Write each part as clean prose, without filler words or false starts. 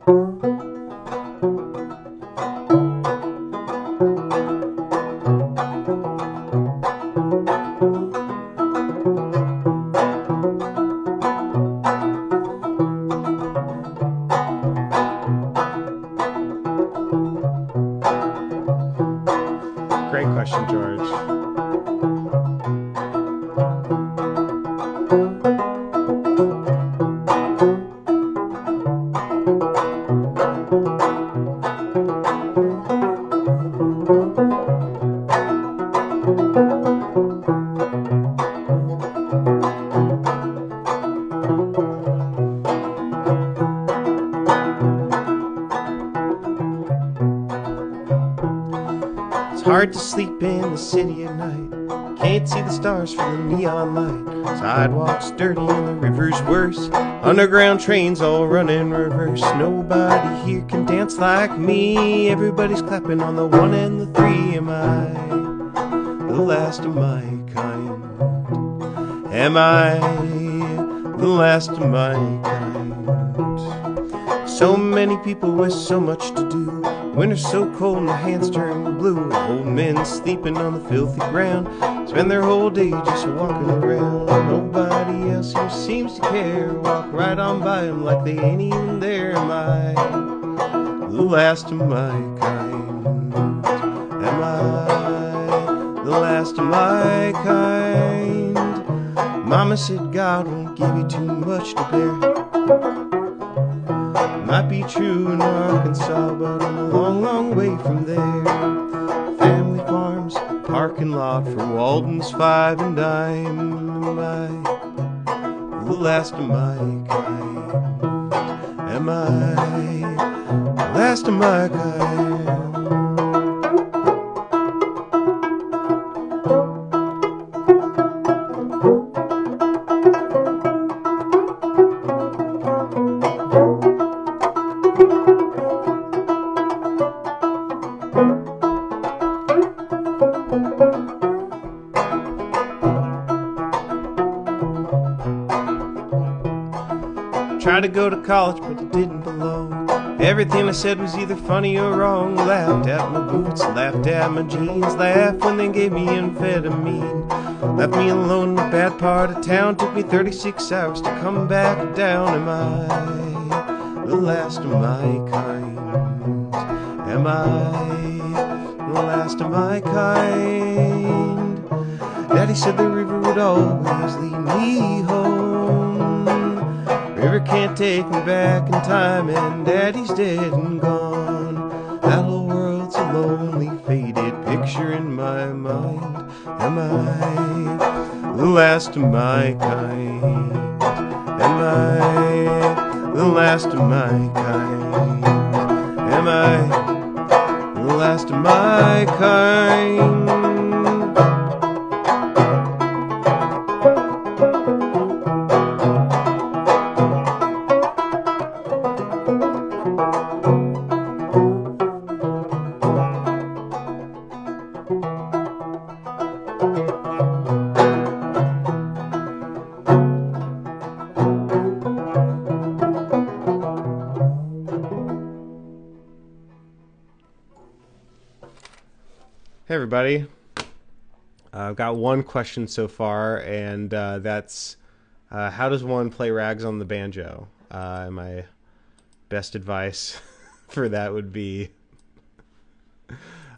Great question, George. It's hard to sleep in the city at night. Can't see the stars from the neon light. Sidewalks dirty and the river's worse. Underground trains all run in reverse. Nobody here can dance like me. Everybody's clapping on the one and the three. Am I the last of my kind? Am I the last of my kind? So many people with so much to do. Winter's so cold and the hands turn blue. Old men sleeping on the filthy ground. Spend their whole day just walking around. Nobody else here seems to care. Walk right on by them like they ain't even there. Am I the last of my kind? Am I the last of my kind? Mama said God won't give you too much to bear. Might be true in Arkansas, but I'm a long, long way from there. Family farms, parking lot for Walden's five and dime. Am I the last of my kind? Am I the last of my kind? Tried to go to college, but it didn't belong. Everything I said was either funny or wrong. Laughed at my boots, laughed at my jeans. Laughed when they gave me amphetamine. Left me alone in a bad part of town. Took me 36 hours to come back down. Am I the last of my kind? Am I the last of my kind? Daddy said the river would always lead me home. River can't take me back in time, and Daddy's dead and gone. That whole world's a lonely, faded picture in my mind. Am I the last of my kind? Am I the last of my kind? Am I the last of my kind? Hey everybody, I've got one question so far, and that's how does one play rags on the banjo? My best advice for that would be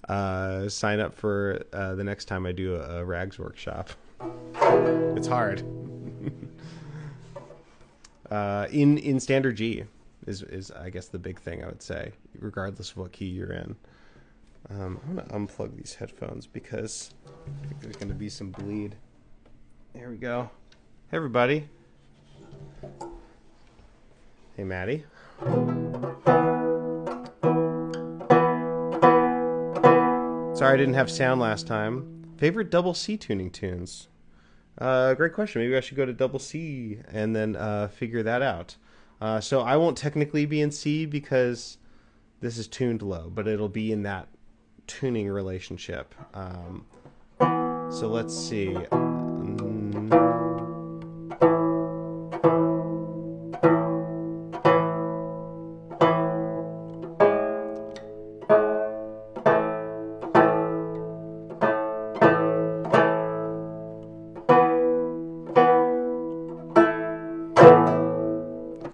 sign up for the next time I do a rags workshop. It's hard. In standard G is I guess the big thing I would say, regardless of what key you're in. I'm going to unplug these headphones because I think there's going to be some bleed. There we go. Hey, everybody. Hey, Maddie. Sorry I didn't have sound last time. Favorite double C tuning tunes? Great question. Maybe I should go to double C and then figure that out. So I won't technically be in C because this is tuned low, but it'll be in that tuning relationship. So let's see.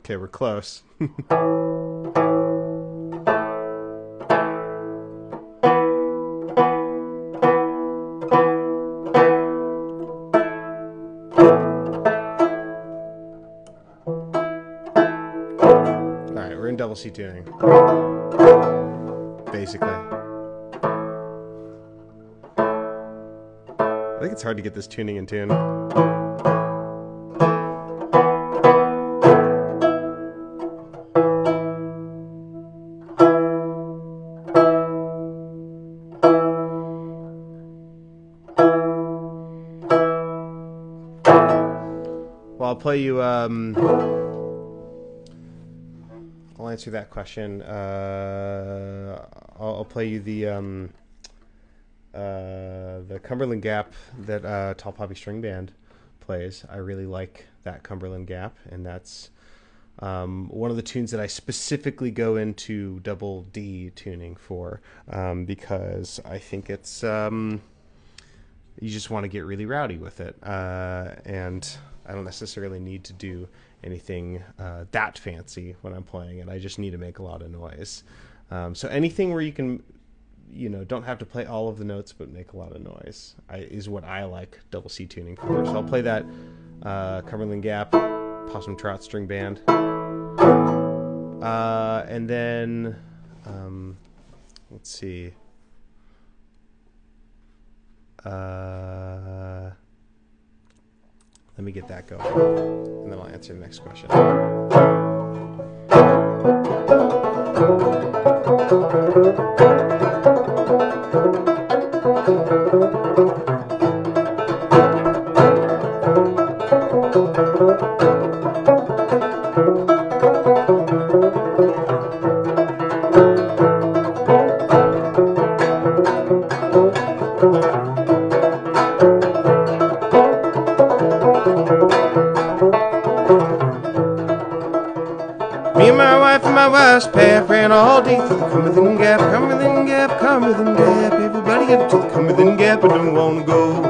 Okay, we're close. Alright, we're in double C tuning. Basically. I think it's hard to get this tuning in tune. Well, I'll play you, I'll answer that question. I'll play you the Cumberland Gap that Tall Poppy String Band plays. I really like that Cumberland Gap, and that's one of the tunes that I specifically go into double D tuning for, because I think it's you just want to get really rowdy with it, and I don't necessarily need to do anything that fancy when I'm playing it. I just need to make a lot of noise. So anything where you can, don't have to play all of the notes but make a lot of noise is what I like double C tuning for. So I'll play that Cumberland Gap, Possum Trot String Band, and then let's see. Let me get that going, and then I'll answer the next question. Me and my wife and my wife's path ran all day through the Cumberland Gap, Cumberland Gap, Cumberland Gap. Everybody get to the Cumberland Gap, I don't want to go.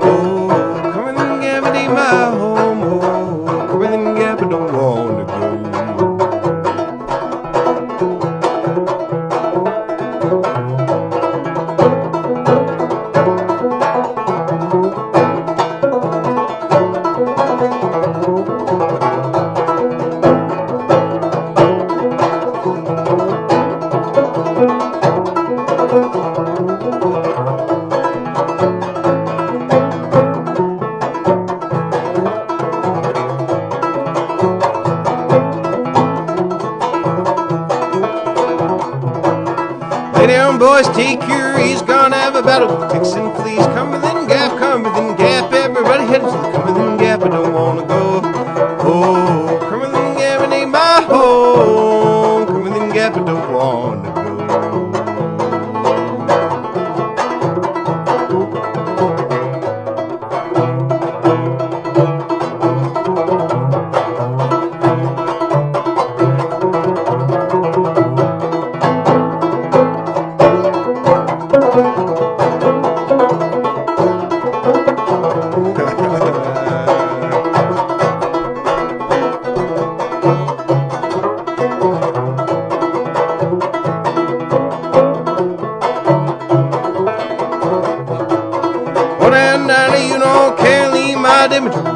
Oh, Cumberland Gap, it ain't my home. Oh, Cumberland Gap, I don't want to go. Lay down, boys, take your ease. Gonna have a battle with ticks and fleas. Cumberland Gap, Cumberland Gap. Everybody headed to the Cumberland Gap. I don't want to go. Oh, Cumberland Gap, it ain't my home. Cumberland Gap, I don't want to go.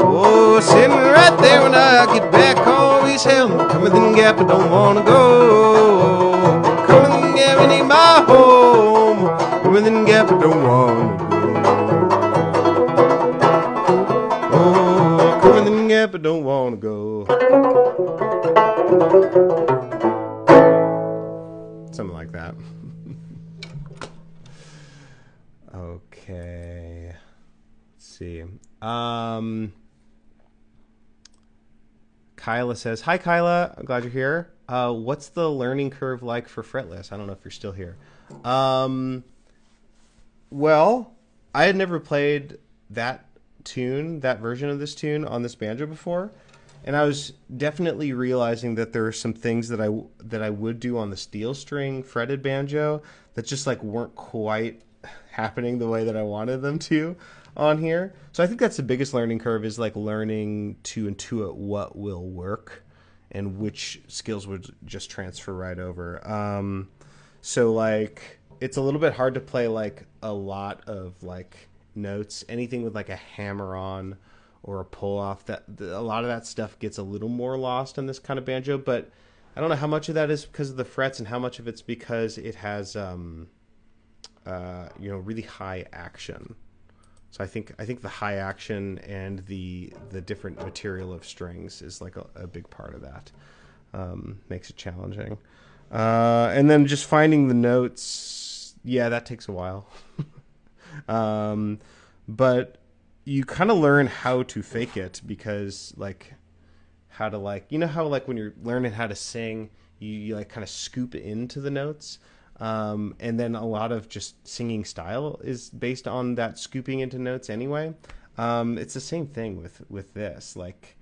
Oh, sitting right there when I get back, always hell. Cumberland Gap, I don't wanna go. Cumberland Gap, it ain't my home. Cumberland Gap, I don't wanna go. Oh, Cumberland Gap, I don't wanna go. Something like that. Okay. Let's see. Kyla says, "Hi, Kyla. I'm glad you're here. What's the learning curve like for fretless?" I don't know if you're still here. Well, I had never played that version of this tune on this banjo before, and I was definitely realizing that there are some things that I would do on the steel string fretted banjo that just like weren't quite happening the way that I wanted them to on here. So I think that's the biggest learning curve, is like learning to intuit what will work and which skills would just transfer right over. So like it's a little bit hard to play like a lot of like notes, anything with like a hammer on or a pull off. A lot of that stuff gets a little more lost on this kind of banjo, but I don't know how much of that is because of the frets and how much of it's because it has really high action. So I think the high action and the different material of strings is like a big part of that. Makes it challenging. And then just finding the notes, yeah, that takes a while. But you kind of learn how to fake it because like how to like, you know how like when you're learning how to sing, you like kind of scoop into the notes. And then a lot of just singing style is based on that scooping into notes anyway. It's the same thing with this. Like,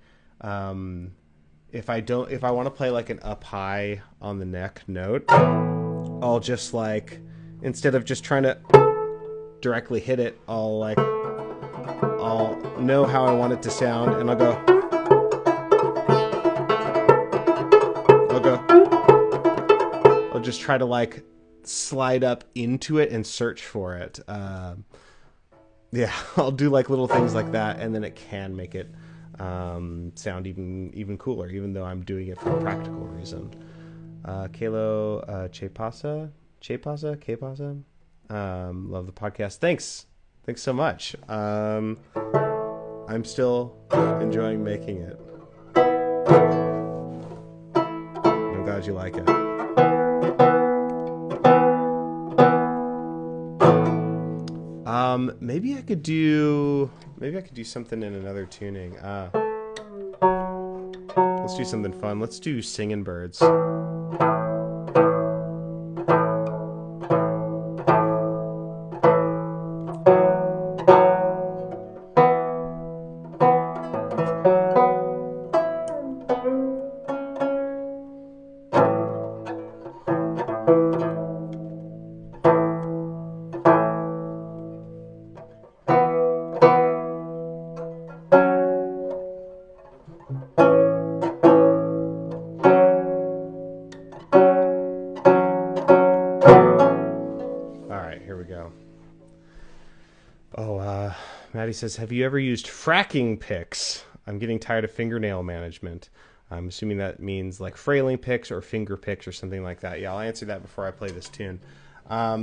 if I want to play like an up high on the neck note, I'll just like, instead of just trying to directly hit it, I'll know how I want it to sound and I'll just try to like slide up into it and search for it. Yeah, I'll do like little things like that, and then it can make it sound even cooler, even though I'm doing it for a practical reason. Kalo Chepasa. Love the podcast. Thanks so much. I'm still enjoying making it. I'm glad you like it. Maybe I could do something in another tuning. Let's do something fun. Let's do Singin' Birds. Maddie says, have you ever used fracking picks? I'm getting tired of fingernail management. I'm assuming that means like frailing picks or finger picks or something like that. Yeah, I'll answer that before I play this tune.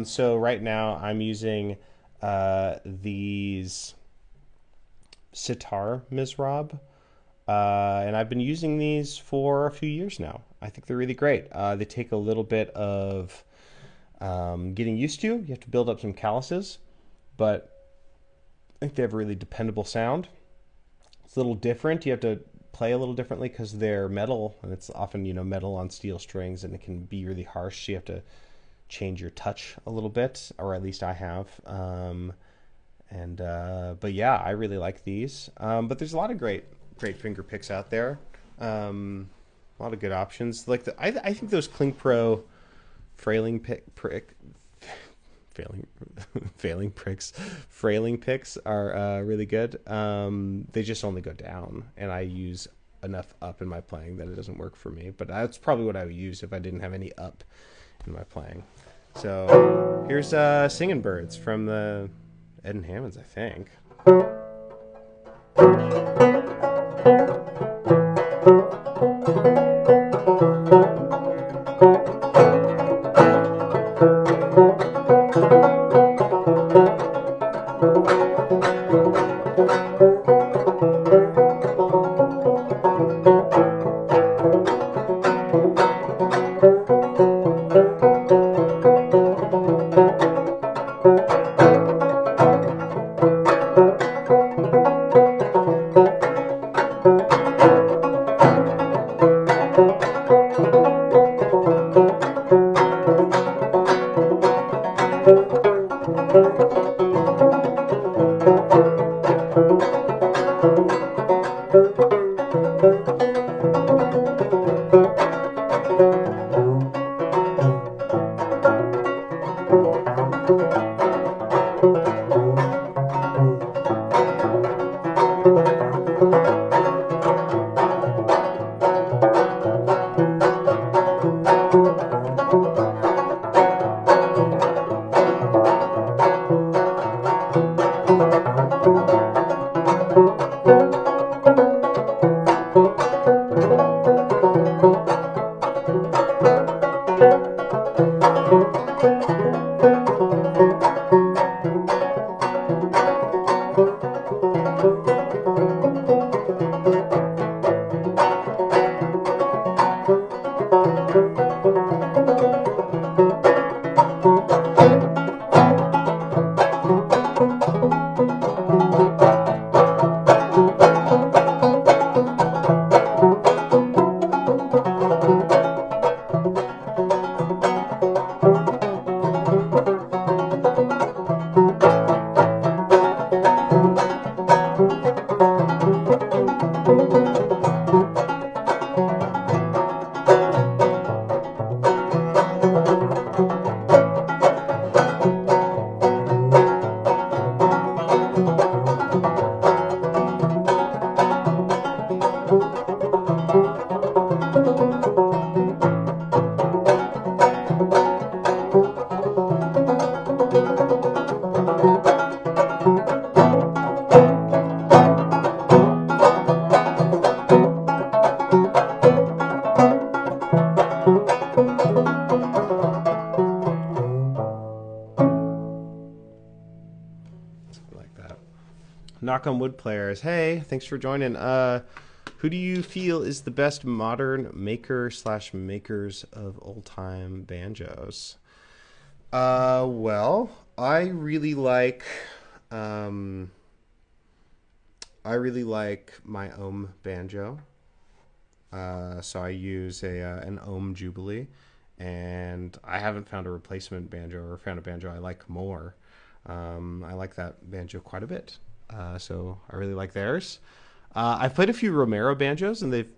So right now I'm using these sitar mizrab, and I've been using these for a few years now. I think they're really great. They take a little bit of getting used to. You have to build up some calluses, but I think they have a really dependable sound. It's a little different. You have to play a little differently because they're metal, and it's often metal on steel strings, and it can be really harsh. So you have to change your touch a little bit, or at least I have. But yeah, I really like these. But there's a lot of great finger picks out there. A lot of good options. Like I think those Kling Pro frailing picks are really good. They just only go down, and I use enough up in my playing that it doesn't work for me. But that's probably what I would use if I didn't have any up in my playing. So here's Singin' Birds from the Ed and Hammonds, I think. Like that. Knock on wood players. Hey, thanks for joining. Who do you feel is the best modern maker slash makers of old time banjos? Well, um, I really like my ohm banjo. So I use an ohm jubilee, and I haven't found a replacement banjo or found a banjo I like more. I like that banjo quite a bit. So I really like theirs. I've played a few Romero banjos, and they've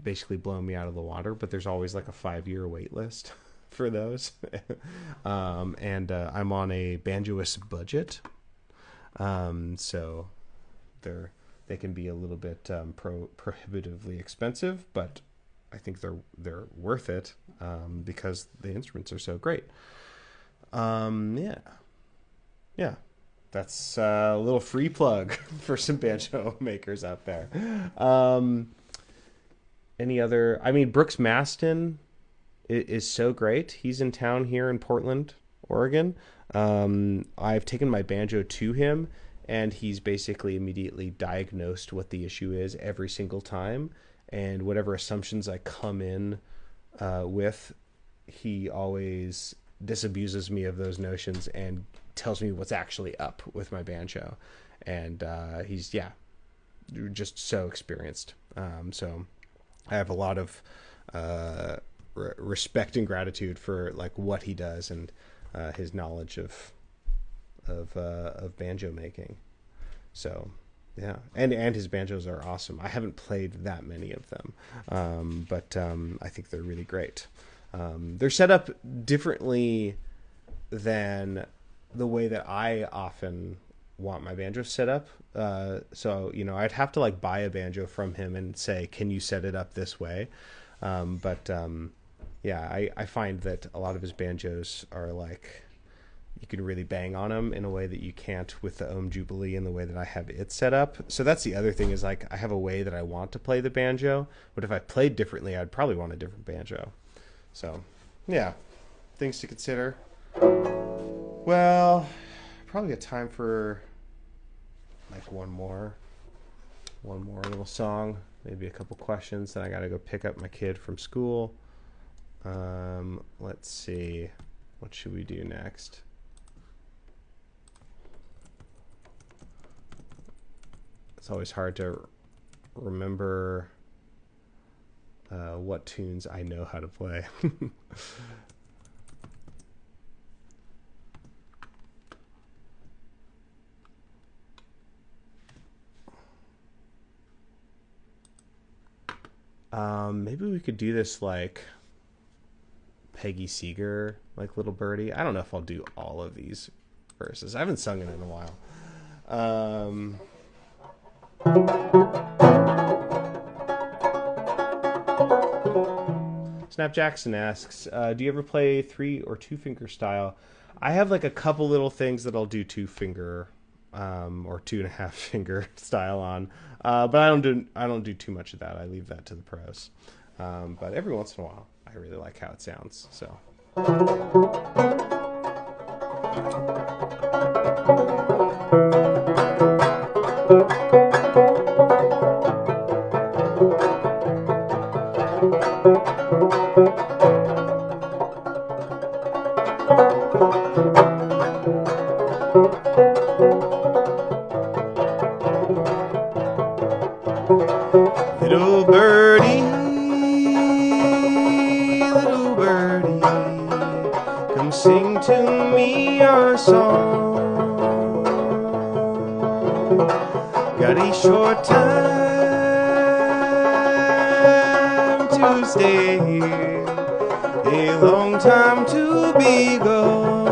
basically blown me out of the water. But there's always like a 5 year wait list for those. And I'm on a banjoist budget, so they can be a little bit prohibitively expensive, but I think they're worth it because the instruments are so great. Yeah, yeah. That's a little free plug for some banjo makers out there. Um, any other? I mean, Brooks Maston is so great. He's in town here in Portland, Oregon. I've taken my banjo to him, and he's basically immediately diagnosed what the issue is every single time. And whatever assumptions I come in with, he always disabuses me of those notions and tells me what's actually up with my banjo. And he's, yeah, just so experienced. So I have a lot of respect and gratitude for like what he does and his knowledge of banjo making. So yeah, and his banjos are awesome. I haven't played that many of them, but I think they're really great. They're set up differently than the way that I often want my banjo set up. So I'd have to like buy a banjo from him and say, "Can you set it up this way?" But yeah, I find that a lot of his banjos are like you can really bang on them in a way that you can't with the Ohm Jubilee and the way that I have it set up. So that's the other thing is like I have a way that I want to play the banjo, but if I played differently, I'd probably want a different banjo. So yeah, things to consider. Well, probably got time for like one more little song, maybe a couple questions. Then I gotta go pick up my kid from school. Let's see, what should we do next? It's always hard to remember what tunes I know how to play. Maybe we could do this like Peggy Seeger, like Little Birdie. I don't know if I'll do all of these verses. I haven't sung it in a while. Snap Jackson asks, do you ever play 3 or 2 finger style? I have like a couple little things that I'll do 2 finger or 2.5 finger style on, but I don't do too much of that. I leave that to the pros. But every once in a while, I really like how it sounds. So. Little birdie, come sing to me your song. Got a short time to stay here, a long time to be gone.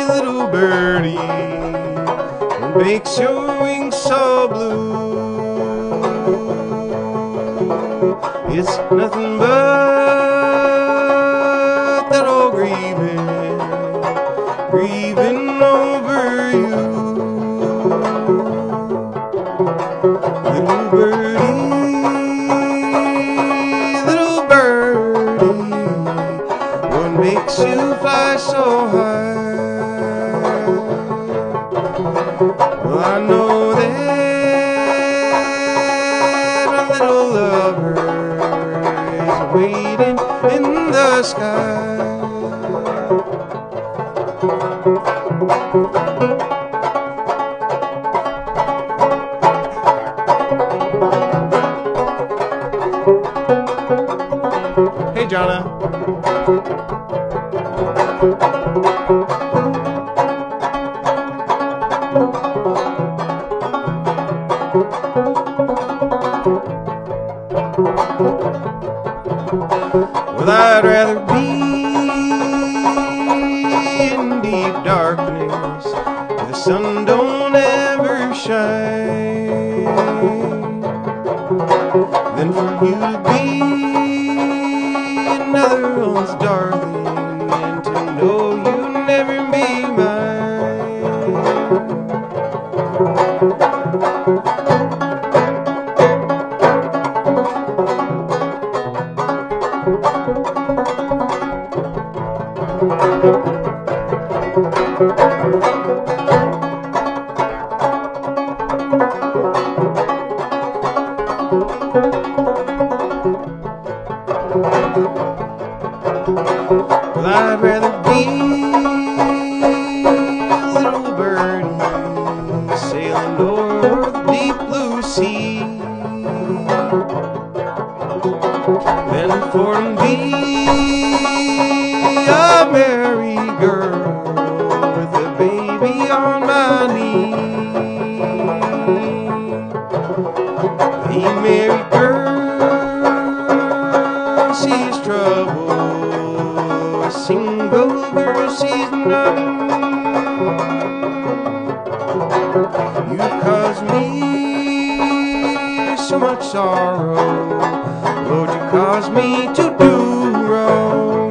Little birdie, what makes your wings so blue? It's nothing but that old grieving over you. Little birdie, what makes you fly so high? Well, I know that a little lover is waiting in the sky. Hey, Jonna. Well, I'd rather be in deep darkness where the sun don't ever shine than for you to be another one's darling and to know you never be Well, I'd rather be a little birdie sailing o'er the deep blue sea than for to be a merry girl with a baby on my knee. A merry girl sees trouble, a single girl sees none. You caused me so much sorrow, Lord, you caused me to do wrong.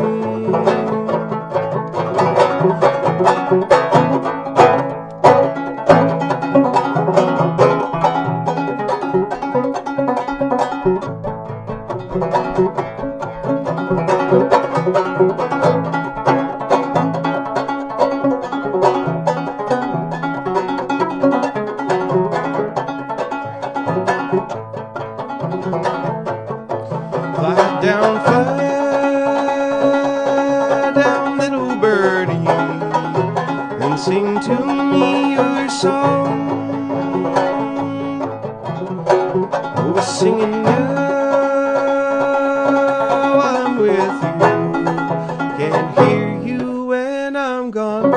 Fly down, little birdie, and sing to me your song. Oh, singing now while I'm with you, can't hear you when I'm gone.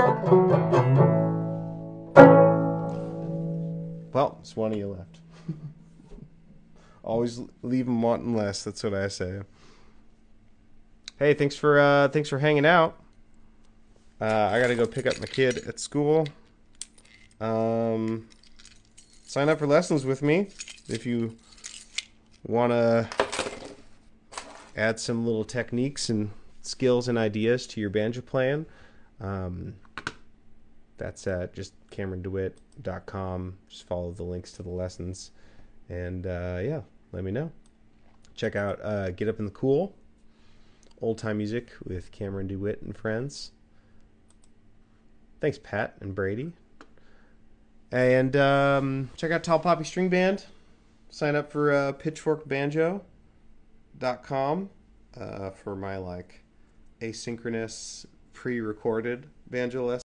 Well, it's one of you left. Always leave them wanting less, that's what I say. Hey, thanks for hanging out. I gotta go pick up my kid at school. Um, Sign up for lessons with me if you wanna add some little techniques and skills and ideas to your banjo playing. Um, that's just CameronDeWitt.com. Just follow the links to the lessons, and yeah, let me know. Check out Get Up in the Cool, old time music with Cameron DeWitt and friends. Thanks, Pat and Brady. And check out Tall Poppy String Band. Sign up for pitchforkbanjo.com for my asynchronous pre-recorded banjo lessons.